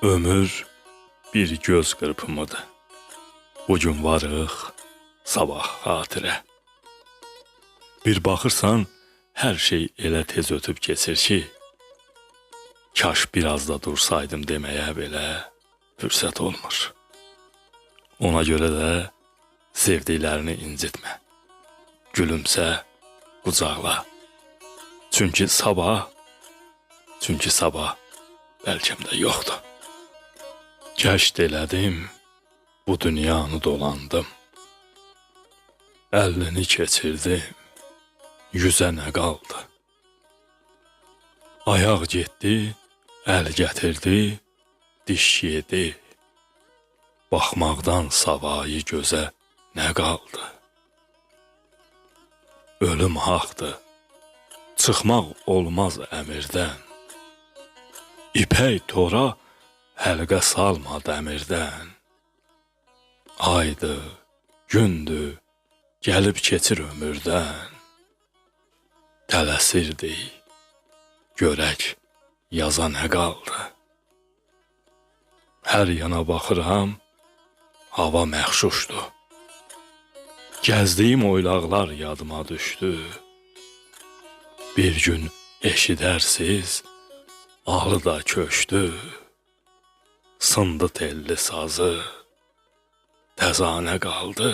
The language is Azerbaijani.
Ömür bir göz qırpımıdır. Bugün varıq, sabah xatirə. Bir baxırsan, hər şey elə tez ötüb keçir ki, kaş biraz da dursaydım deməyə belə fürsət olmur. Ona görə də sevdiklərini incitmə. Gülümsə, qucaqla. Çünki sabah bəlkəm də yoxdur. Kəşf elədim, bu dünyanı dolandım. 50'ni keçirdim, 100'ə nə qaldı? Ayaq getdi, əl gətirdi, diş yedi. Baxmaqdan savayı gözə nə qaldı? Ölüm haqdır, çıxmaq olmaz əmirdən. İpək tora həlqə salma dəmirdən. Aydı, gündü, gəlib keçir ömürdən. Tələsirdik, görək yaza nə qaldı? Hər yana baxıram, hava məxşuşdur. Gəzdiyim oylaqlar yadıma düşdü. Bir gün eşidərsiz, ağlı da köşdü. Sındı telli sazı, təzanə qaldı.